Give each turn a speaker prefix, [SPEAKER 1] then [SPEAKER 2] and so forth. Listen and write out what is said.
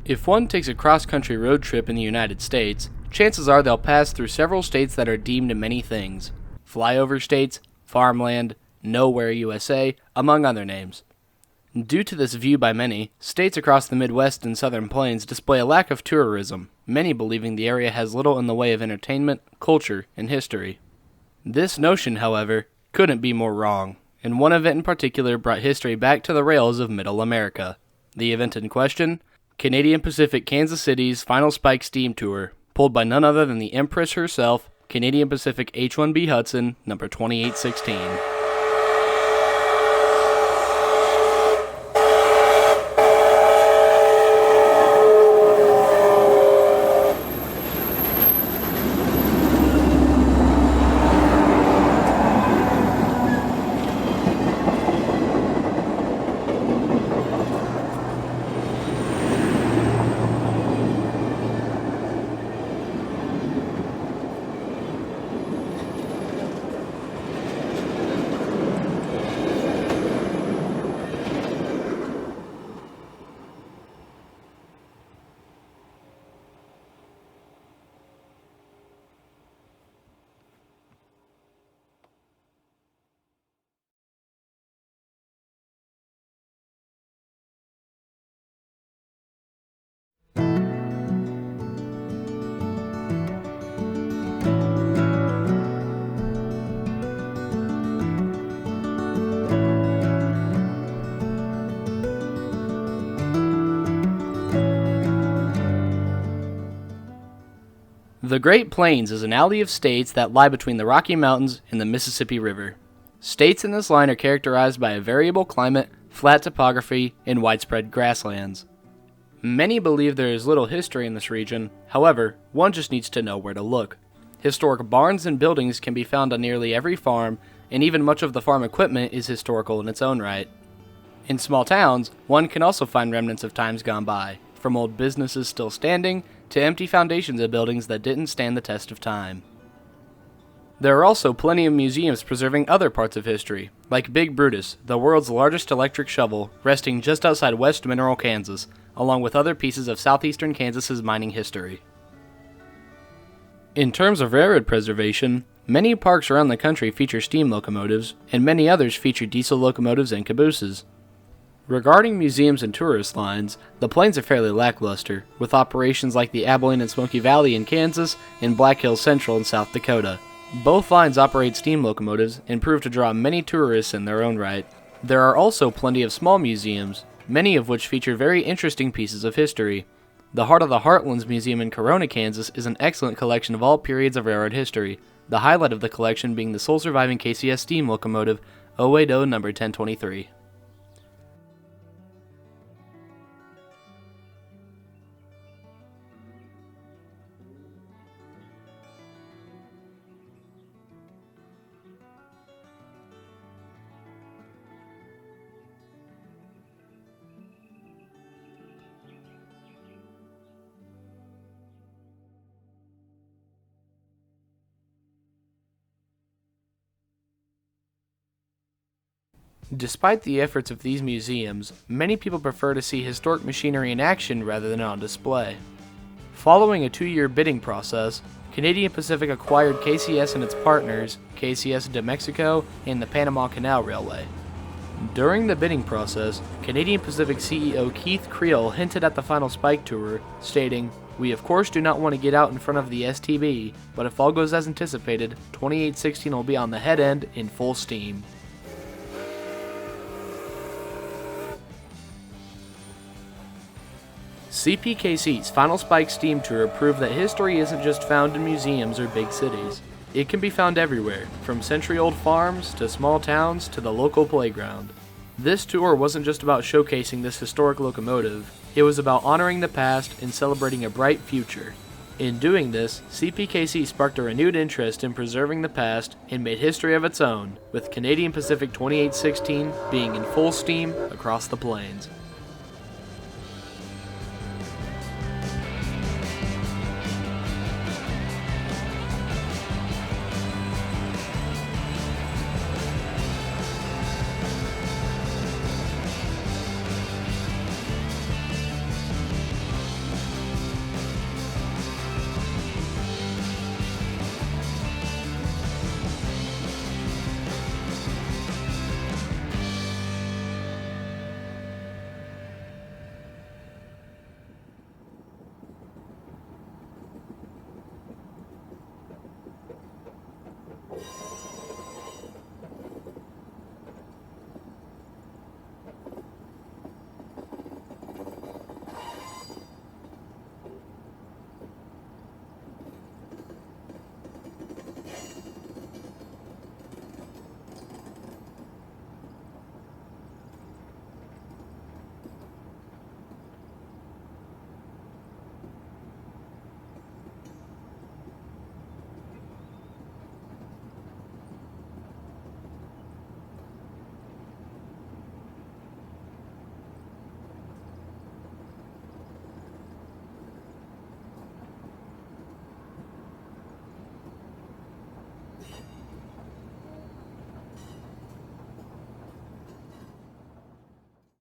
[SPEAKER 1] If one takes a cross-country road trip in the United States, chances are they'll pass through several states that are deemed many things. Flyover states, farmland, nowhere USA, among other names. Due to this view by many, states across the Midwest and Southern Plains display a lack of tourism, many believing the area has little in the way of entertainment, culture, and history. This notion, however, couldn't be more wrong, and one event in particular brought history back to the rails of Middle America. The event in question? Canadian Pacific Kansas City's Final Spike Steam Tour, pulled by none other than the Empress herself, Canadian Pacific H-1B Hudson, number 2816. The Great Plains is an alley of states that lie between the Rocky Mountains and the Mississippi River. States in this line are characterized by a variable climate, flat topography, and widespread grasslands. Many believe there is little history in this region, however, one just needs to know where to look. Historic barns and buildings can be found on nearly every farm, and even much of the farm equipment is historical in its own right. In small towns, one can also find remnants of times gone by, from old businesses still standing to empty foundations of buildings that didn't stand the test of time. There are also plenty of museums preserving other parts of history, like Big Brutus, the world's largest electric shovel, resting just outside West Mineral, Kansas, along with other pieces of southeastern Kansas's mining history. In terms of railroad preservation, many parks around the country feature steam locomotives, and many others feature diesel locomotives and cabooses. Regarding museums and tourist lines, the Plains are fairly lackluster, with operations like the Abilene and Smoky Valley in Kansas and Black Hills Central in South Dakota. Both lines operate steam locomotives and prove to draw many tourists in their own right. There are also plenty of small museums, many of which feature very interesting pieces of history. The Heart of the Heartlands Museum in Corona, Kansas is an excellent collection of all periods of railroad history, the highlight of the collection being the sole surviving KCS steam locomotive 080 number 1023. Despite the efforts of these museums, many people prefer to see historic machinery in action rather than on display. Following a 2-year bidding process, Canadian Pacific acquired KCS and its partners, KCS de Mexico and the Panama Canal Railway. During the bidding process, Canadian Pacific CEO Keith Creel hinted at the Final Spike Tour, stating, "We of course do not want to get out in front of the STB, but if all goes as anticipated, 2816 will be on the head end in full steam." CPKC's Final Spike Steam Tour proved that history isn't just found in museums or big cities. It can be found everywhere, from century-old farms to small towns to the local playground. This tour wasn't just about showcasing this historic locomotive, it was about honoring the past and celebrating a bright future. In doing this, CPKC sparked a renewed interest in preserving the past and made history of its own, with Canadian Pacific 2816 being in full steam across the plains.